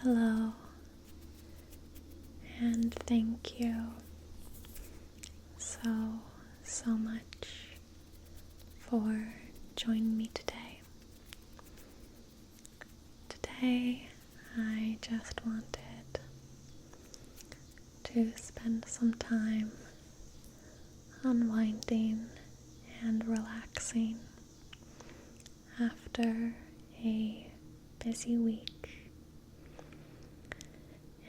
Hello, and thank you so much for joining me today. Today, I just wanted to spend some time unwinding and relaxing after a busy week.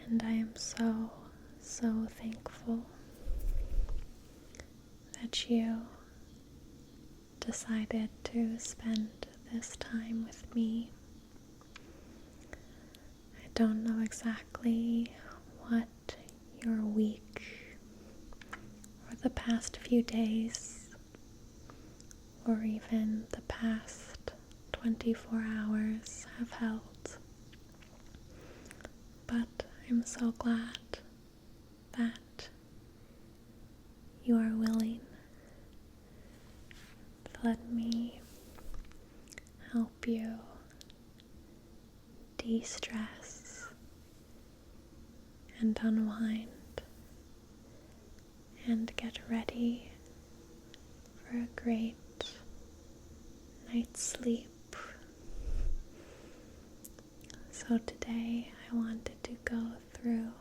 And I am so thankful that you decided to spend this time with me. I don't know exactly what your week or the past few days or even the past 24 hours have held, but I'm so glad that you are willing to let me help you de-stress and unwind and get ready for a great night's sleep. So today I wanted to go through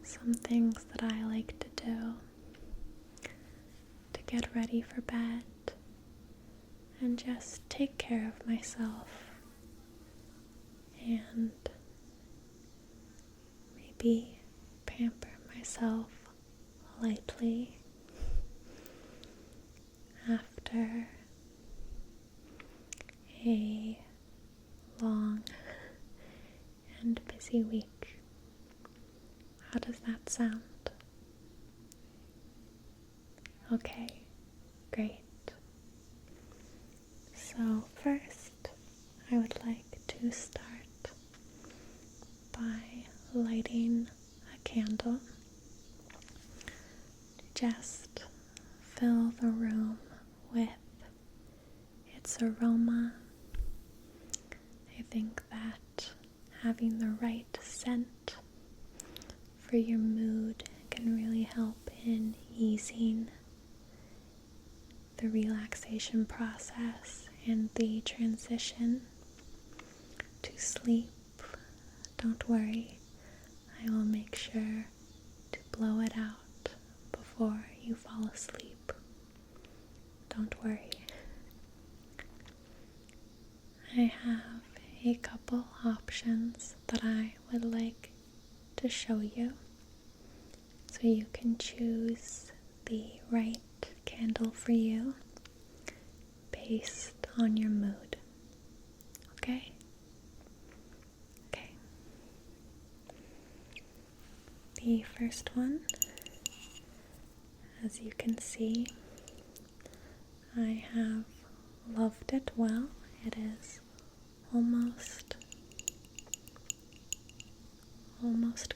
some things that I like to do to get ready for bed and just take care of myself and maybe pamper myself lightly after a long and busy week. How does that sound? Okay, great. So first, I would like to start by lighting a candle to just fill the room with its aroma. I think that having the right scent for your mood can really help in easing the relaxation process and the transition to sleep. Don't worry, I will make sure to blow it out before you fall asleep. Don't worry. I have a couple options that I would like to show you so you can choose the right candle for you based on your mood. Okay? Okay. The first one, as you can see, I have loved it well. It is almost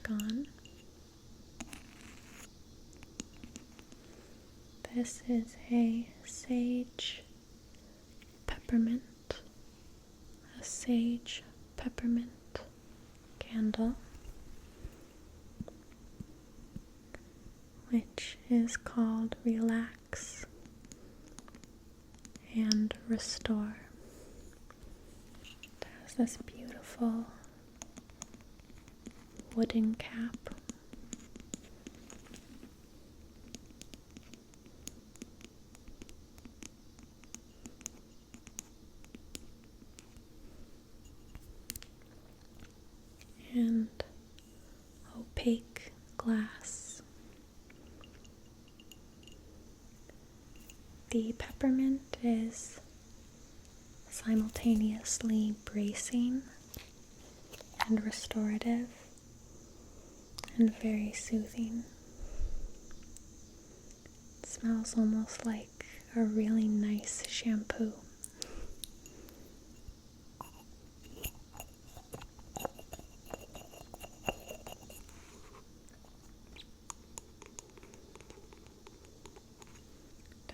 gone. This is a sage peppermint candle, which is called Relax and Restore. It has this beautiful wooden cap. And opaque glass. The peppermint is simultaneously bracing and restorative and very soothing. It smells almost like a really nice shampoo.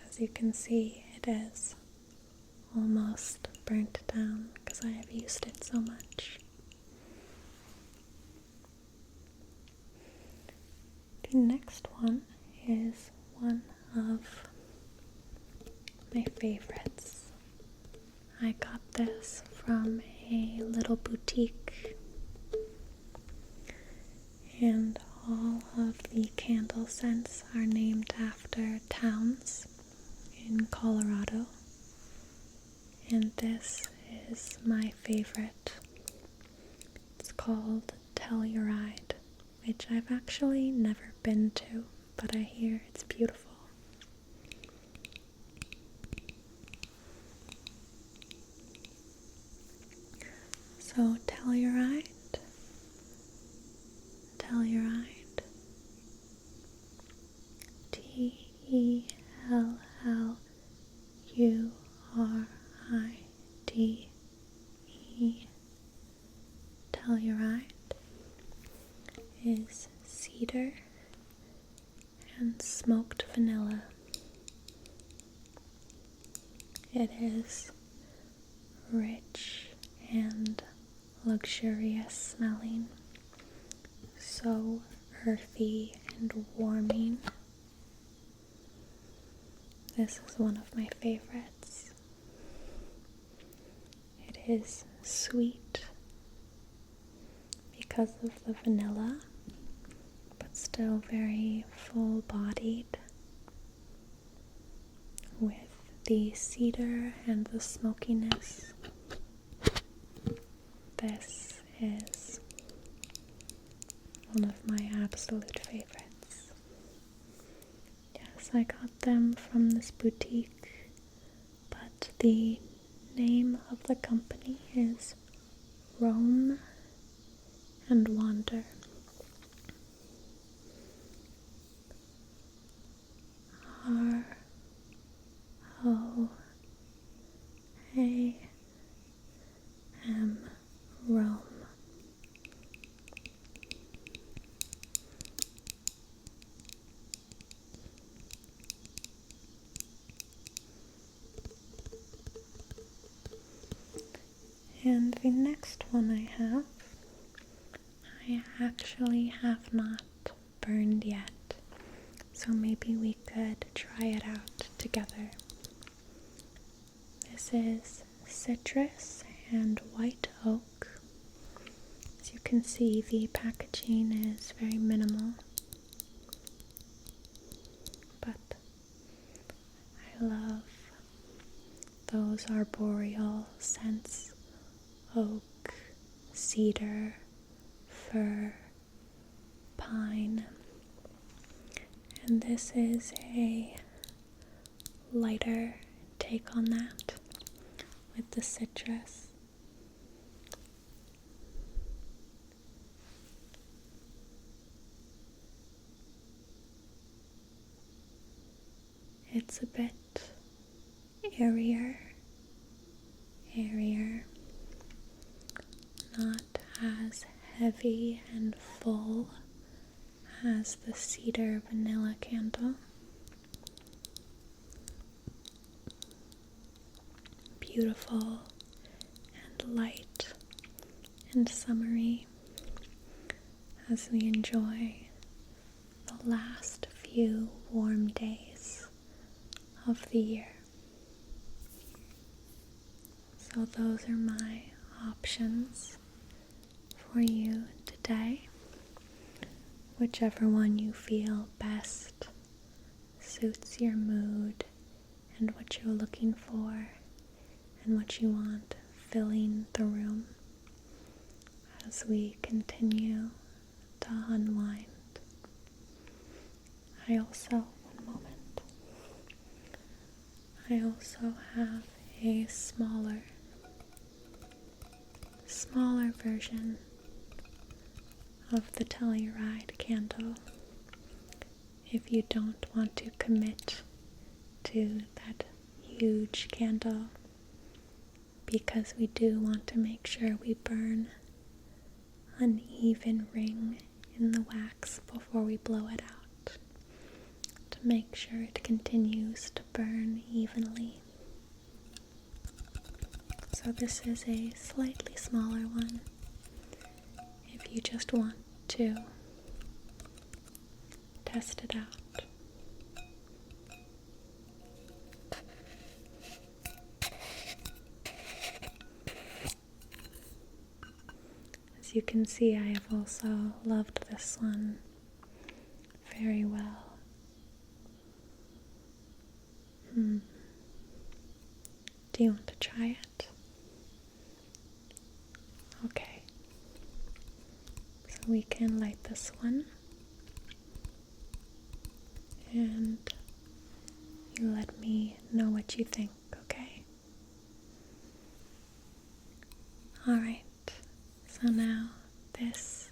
As you can see, it is almost burnt down because I have used it so much. the next one is one of my favorites. I got this from a little boutique, and all of the candle scents are named after towns in Colorado, and this is my favorite. It's called Telluride, which I've actually never been to, but I hear it's beautiful. So Telluride, Telluride, Telluride is cedar and smoked vanilla. It is rich and luxurious smelling, so earthy and warming. This is one of my favorites. It is sweet because of the vanilla, but still very full-bodied with the cedar and the smokiness. This is one of my absolute favorites. Yes, I got them from this boutique, but the name of the company is Roam and Wander. R-O-A-M, Rome. And the next one I actually have not burned yet, so maybe we could try it out together. This is citrus and white oak. As you can see, the packaging is very minimal, but I love those arboreal scents: oak, cedar, fir, pine. And this is a lighter take on that with the citrus. It's a bit airier, not as heavy and full as the cedar vanilla candle. Beautiful and light and summery as we enjoy the last few warm days of the year. So those are my options for you today. Whichever one you feel best suits your mood and what you're looking for and what you want filling the room as we continue to unwind. I also have a smaller version of the Telluride candle if you don't want to commit to that huge candle, because we do want to make sure we burn an even ring in the wax before we blow it out to make sure it continues to burn evenly. So this is a slightly smaller one if you just want to test it out. As you can see, I have also loved this one very well. Do you want to try it? Okay. So we can light this one. And you let me know what you think, okay? Alright. So now this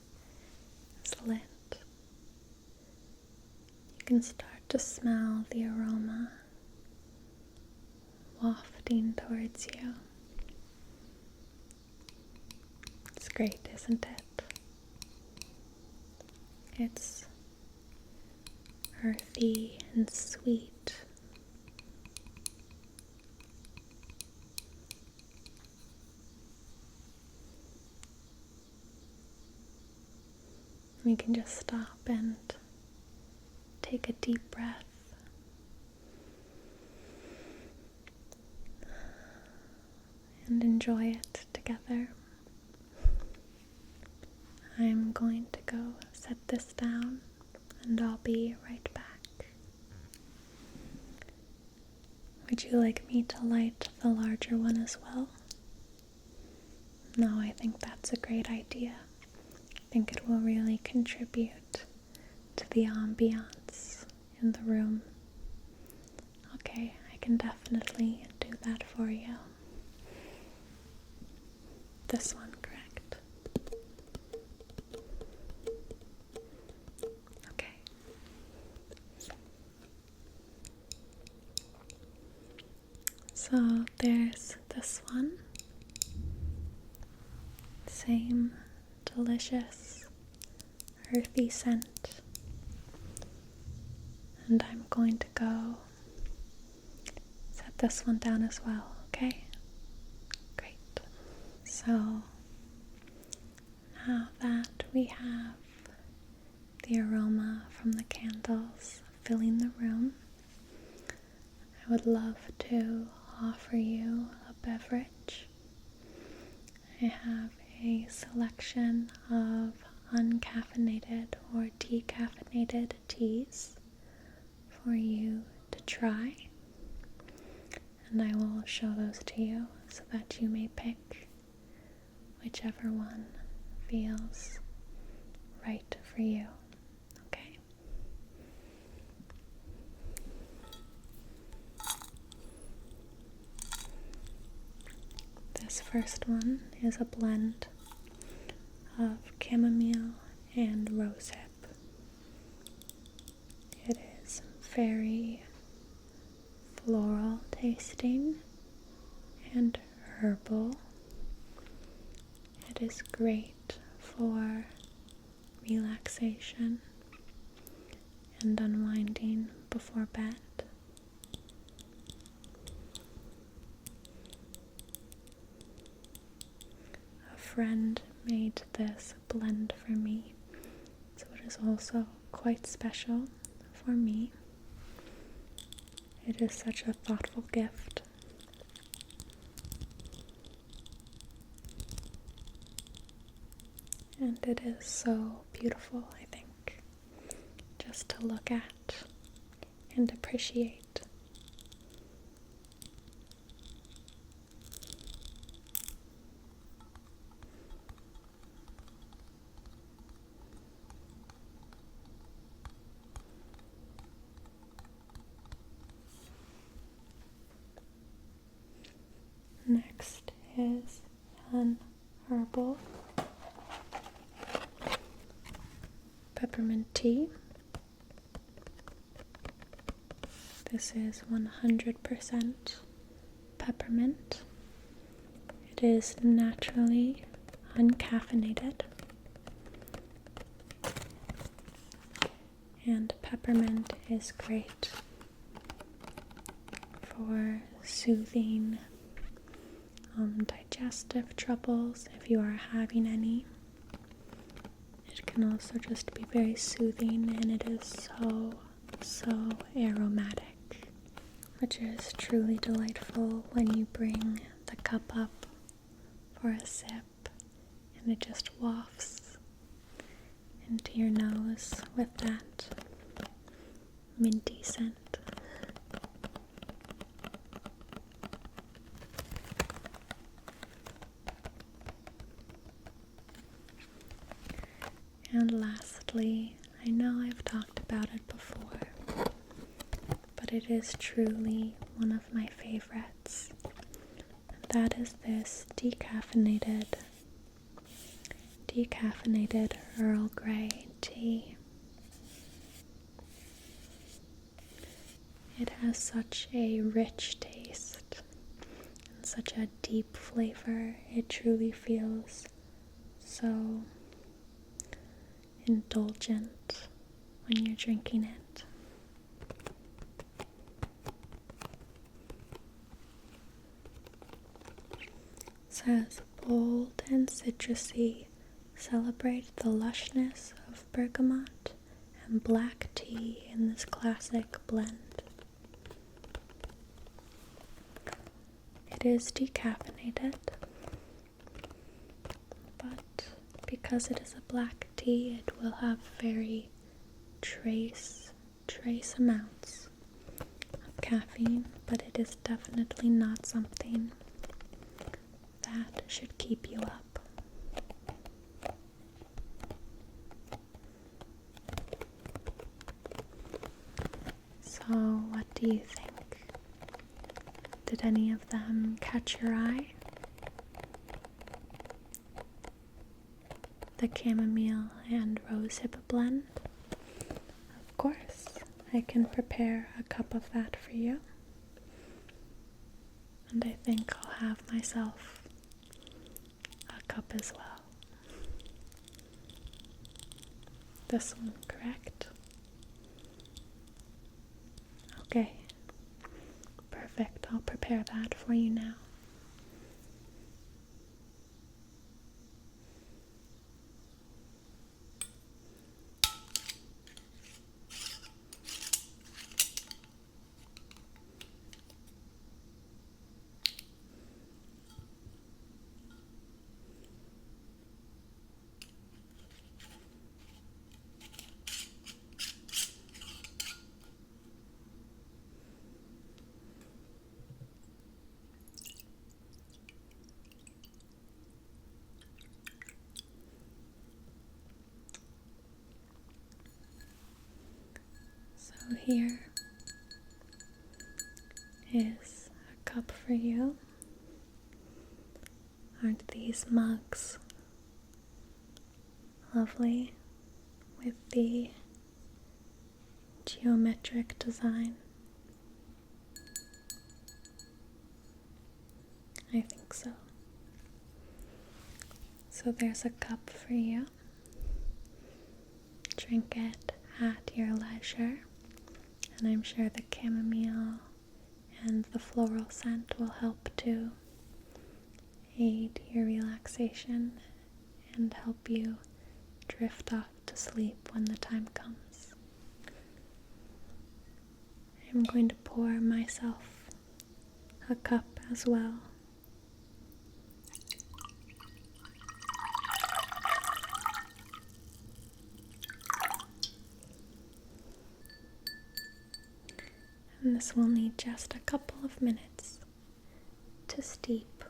is lit. You can start to smell the aroma wafting towards you. It's great, isn't it? It's earthy and sweet. We can just stop and take a deep breath. And enjoy it together. I'm going to go set this down and I'll be right back. Would you like me to light the larger one as well? No, I think that's a great idea. I think it will really contribute to the ambiance in the room. Okay, I can definitely do that for you. This one, correct? Okay. So there's this one. Same delicious earthy scent. And I'm going to go set this one down as well, okay? Great. So now that we have the aroma from the candles filling the room, I would love to offer you a beverage. I have a selection of uncaffeinated or decaffeinated teas for you to try, and I will show those to you so that you may pick whichever one feels right for you. Okay? This first one is a blend of chamomile and rosehip. It is very floral tasting and herbal. It is great for relaxation and unwinding before bed. A friend made this blend for me, so it is also quite special for me. It is such a thoughtful gift. And it is so beautiful, I think, just to look at and appreciate. Next is an herbal peppermint tea. This is 100% peppermint. It is naturally uncaffeinated, and peppermint is great for soothing digestive troubles if you are having any. It can also just be very soothing, and it is so aromatic, which is truly delightful when you bring the cup up for a sip and it just wafts into your nose with that minty scent. And lastly, I know I've talked about it before, but it is truly one of my favorites. And that is this decaffeinated Earl Grey tea. It has such a rich taste and such a deep flavor. It truly feels so indulgent when you're drinking it. It says bold and citrusy, celebrate the lushness of bergamot and black tea in this classic blend. It is decaffeinated, but because it is a black tea, it will have very trace amounts of caffeine, but it is definitely not something that should keep you up. So, what do you think? Did any of them catch your eye? The chamomile and rosehip blend? Of course, I can prepare a cup of that for you. And I think I'll have myself a cup as well. This one, correct? Okay. Perfect. I'll prepare that for you now. So here is a cup for you. Aren't these mugs lovely with the geometric design? I think so. So there's a cup for you. Drink it at your leisure, and I'm sure the chamomile and the floral scent will help to aid your relaxation and help you drift off to sleep when the time comes. I'm going to pour myself a cup as well. And this will need just a couple of minutes to steep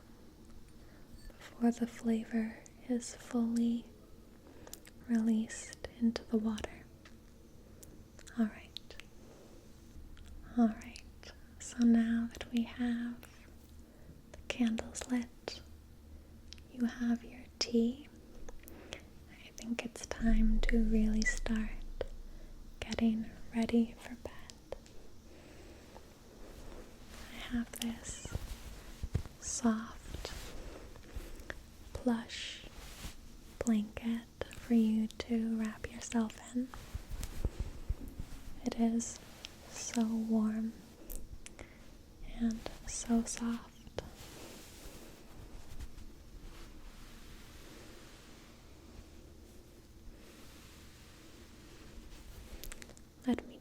before the flavor is fully released into the water. Alright, so now that we have the candles lit, you have your tea, I think it's time to really start getting ready for bed. I have this soft, plush blanket for you to wrap yourself in. It is so warm and so soft.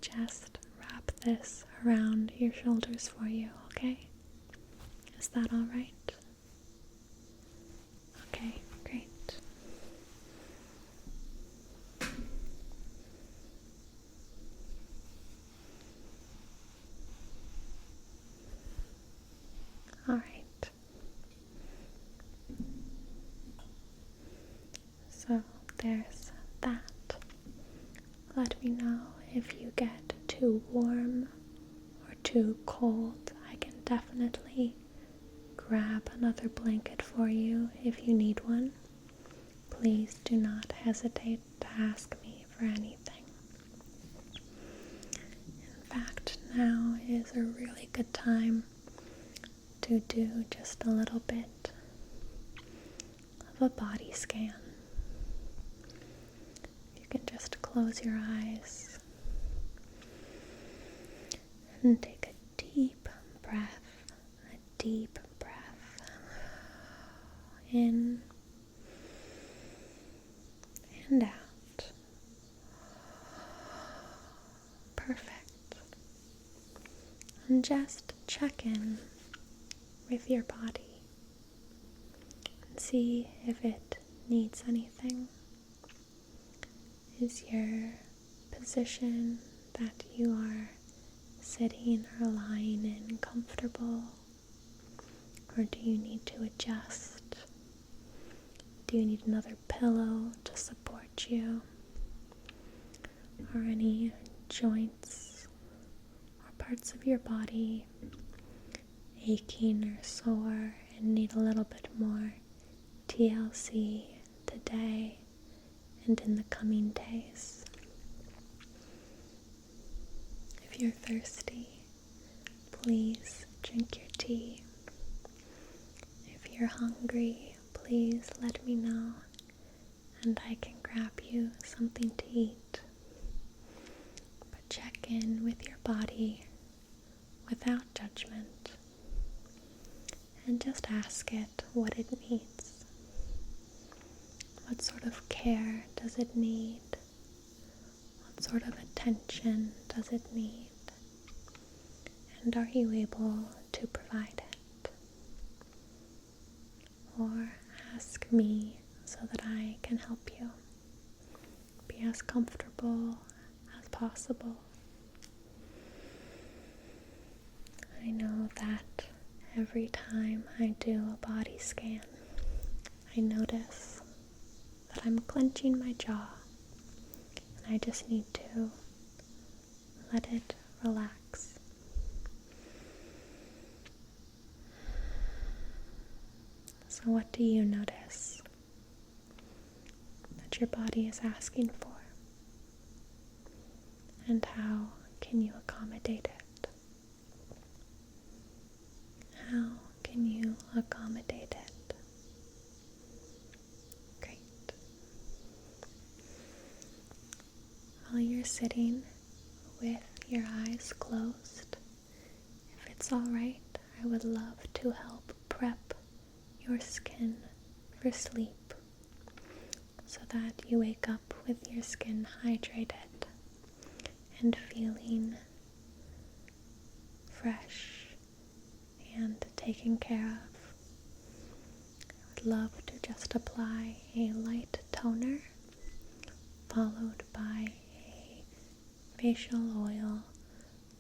just wrap this around your shoulders for you, okay? Is that all right? Okay, great. All right. So there's that. Let me know if you get too warm or too cold. I can definitely grab another blanket for you if you need one. Please do not hesitate to ask me for anything. In fact, now is a really good time to do just a little bit of a body scan. You can just close your eyes and take a deep breath, in and out. Perfect. And just check in with your body and see if it needs anything. Is your position that you are sitting or lying in comfortable? Or do you need to adjust? Do you need another pillow to support you? Are any joints or parts of your body aching or sore and need a little bit more TLC today and in the coming days? If you're thirsty, please drink your tea. If you're hungry, please let me know and I can grab you something to eat. But check in with your body without judgment and just ask it what it needs. What sort of care does it need? What sort of attention does it need? And are you able to provide it? Or ask me so that I can help you. Be as comfortable as possible. I know that every time I do a body scan, I notice that I'm clenching my jaw, and I just need to let it relax. So what do you notice that your body is asking for? And how can you accommodate it? How can you accommodate it? Great. While you're sitting with your eyes closed, if it's alright, I would love to help prep your skin for sleep so that you wake up with your skin hydrated and feeling fresh and taken care of. I would love to just apply a light toner followed by a facial oil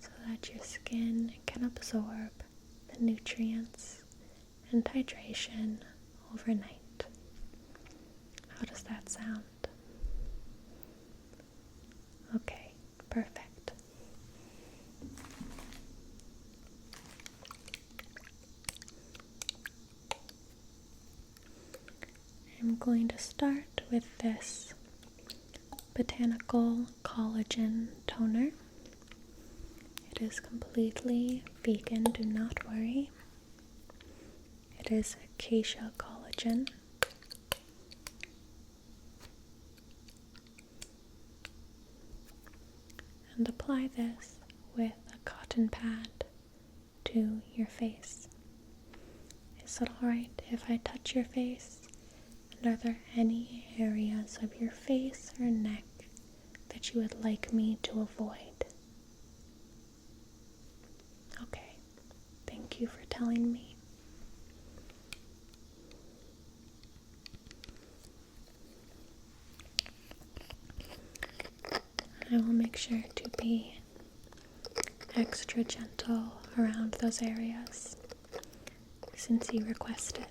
so that your skin can absorb the nutrients and hydration overnight. How does that sound? Okay, perfect. I'm going to start with this botanical collagen toner. It is completely vegan, do not worry. It is acacia collagen. And apply this with a cotton pad to your face. Is it alright if I touch your face? And are there any areas of your face or neck that you would like me to avoid? telling me. I will make sure to be extra gentle around those areas since you requested.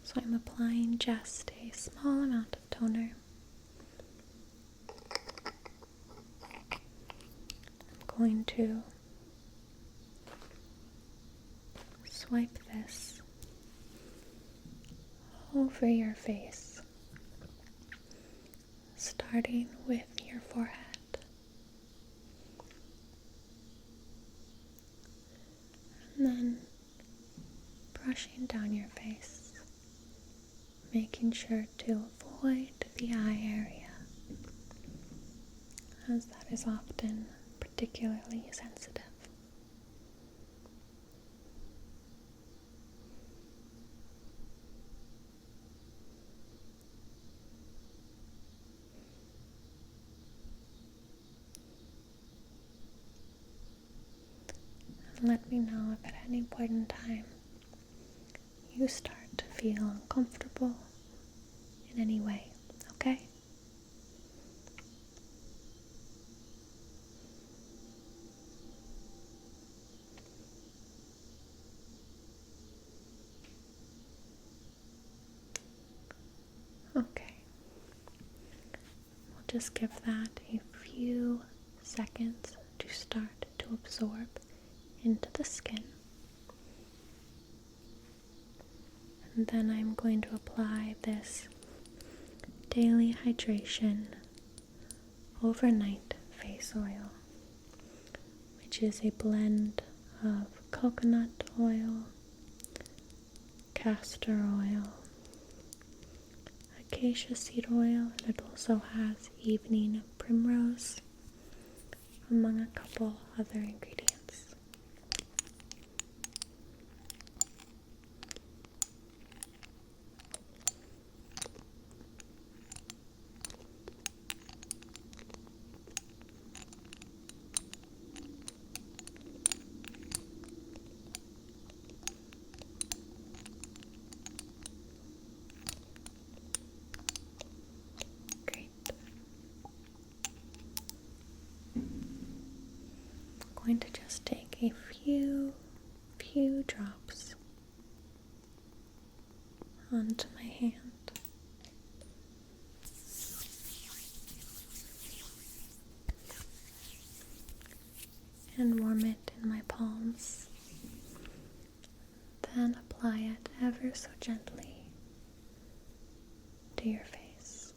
So I'm applying just a small amount of toner. I'm going to swipe this over your face, starting with your forehead. And then brushing down your face, making sure to avoid the eye area, as that is often particularly sensitive. And let me know if at any point in time you start to feel uncomfortable in any way, okay? Okay. We'll just give that a few seconds to start to absorb into the skin. And then I'm going to apply this daily hydration overnight face oil, which is a blend of coconut oil, castor oil, acacia seed oil, and it also has evening primrose, among a couple other ingredients. Going to just take a few drops onto my hand and warm it in my palms, then apply it ever so gently to your face.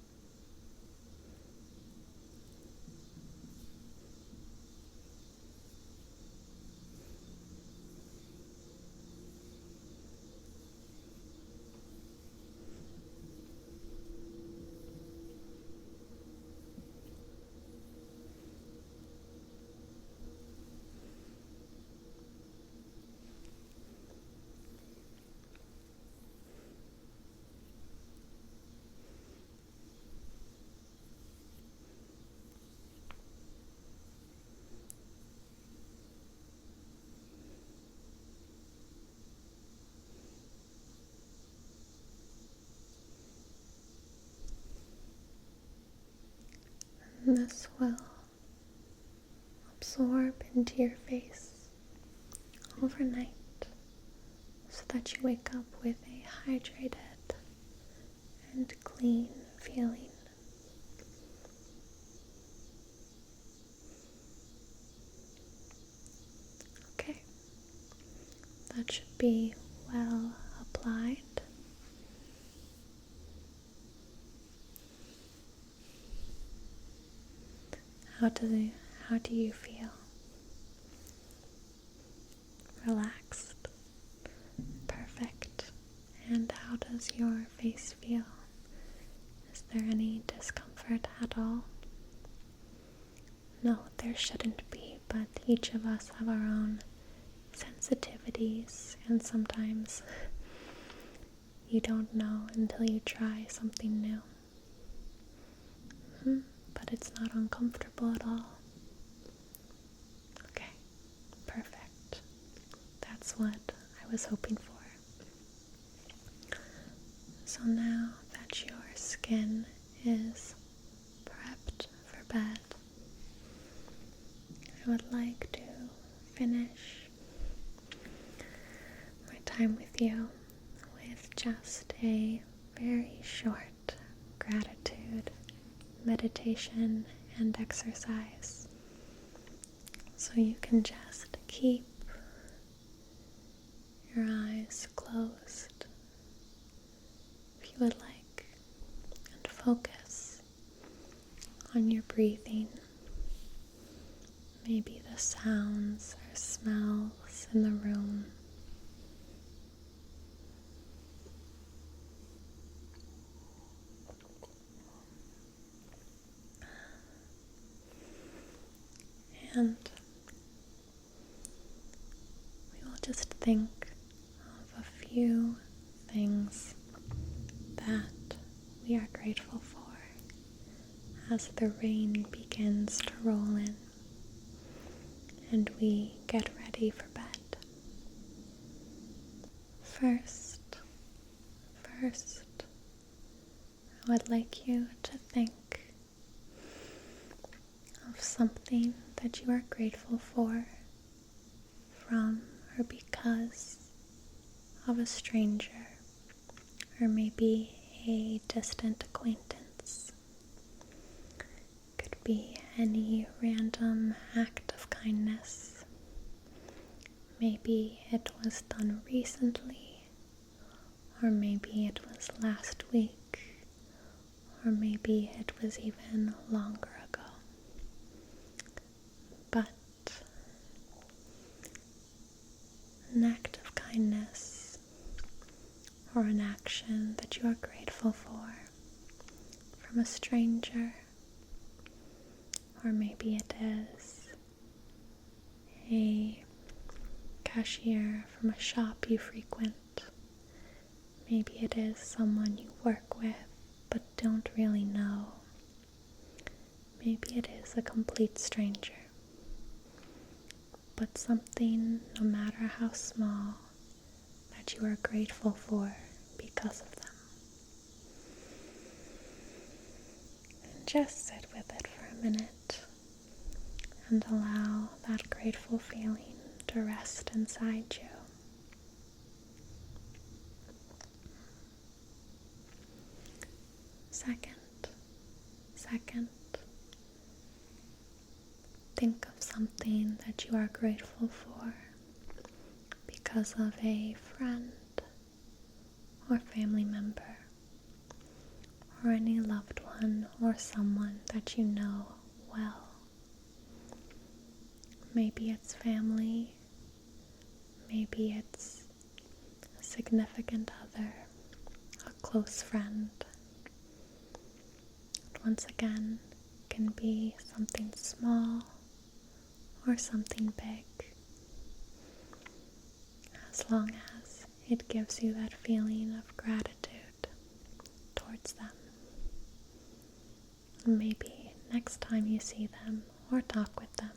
And this will absorb into your face overnight so that you wake up with a hydrated and clean feeling. Okay, that should be well applied. How do you feel? Relaxed? Perfect. And how does your face feel? Is there any discomfort at all? No, there shouldn't be, but each of us have our own sensitivities, and sometimes you don't know until you try something new. But it's not uncomfortable at all. Okay, perfect. That's what I was hoping for. So now that your skin is prepped for bed, I would like to finish my time with you with just a very short gratitude, meditation, and exercise. So you can just keep your eyes closed if you would like, and focus on your breathing. Maybe the sounds or smells in the room. And we will just think of a few things that we are grateful for as the rain begins to roll in and we get ready for bed. First, I would like you to think of something that you are grateful for from or because of a stranger, or maybe a distant acquaintance. Could be any random act of kindness. Maybe it was done recently, or maybe it was last week, or maybe it was even longer ago. But an act of kindness or an action that you are grateful for from a stranger, or maybe it is a cashier from a shop you frequent. Maybe it is someone you work with but don't really know. Maybe it is a complete stranger. But something, no matter how small, that you are grateful for because of them. And just sit with it for a minute and allow that grateful feeling to rest inside you. Second, think of something that you are grateful for because of a friend or family member or any loved one or someone that you know well. Maybe it's family, maybe it's a significant other, a close friend. Once again, it can be something small or something big, as long as it gives you that feeling of gratitude towards them. And maybe next time you see them or talk with them,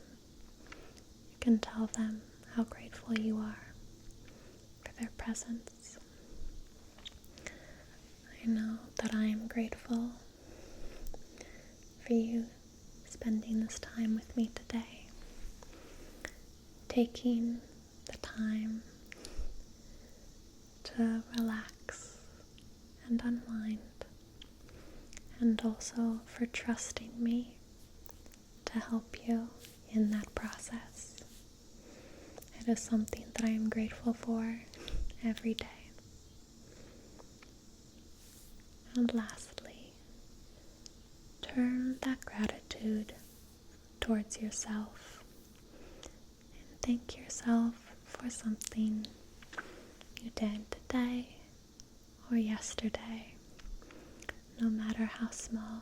you can tell them how grateful you are for their presence. I know that I am grateful for you spending this time with me today, taking the time to relax and unwind, and also for trusting me to help you in that process. It is something that I am grateful for every day. And lastly, turn that gratitude towards yourself and thank yourself for something you did today or yesterday, no matter how small.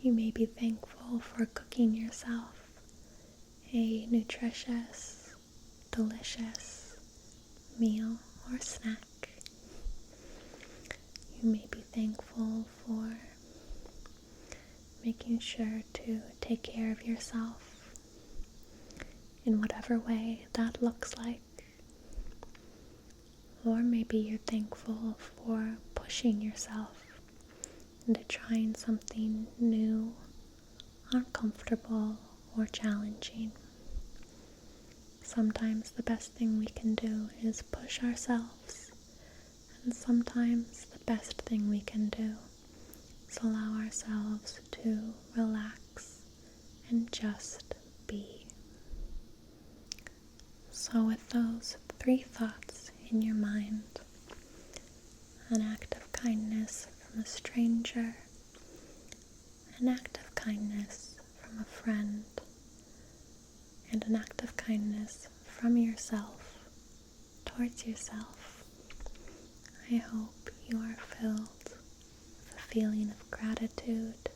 You may be thankful for cooking yourself a nutritious, delicious meal or snack. You may be thankful for making sure to take care of yourself in whatever way that looks like. Or maybe you're thankful for pushing yourself into trying something new, uncomfortable, or challenging. Sometimes the best thing we can do is push ourselves, and sometimes the best thing we can do is allow ourselves to relax and just be. So with those 3 thoughts in your mind, an act of kindness from a stranger, an act of kindness from a friend, and an act of kindness from yourself towards yourself, I hope you are filled with a feeling of gratitude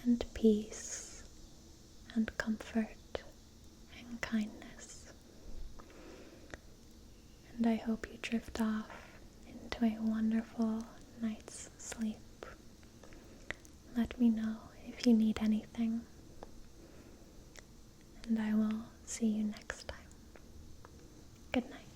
and peace and comfort and kindness. And I hope you drift off into a wonderful night's sleep. Let me know if you need anything, and I will see you next time. Good night.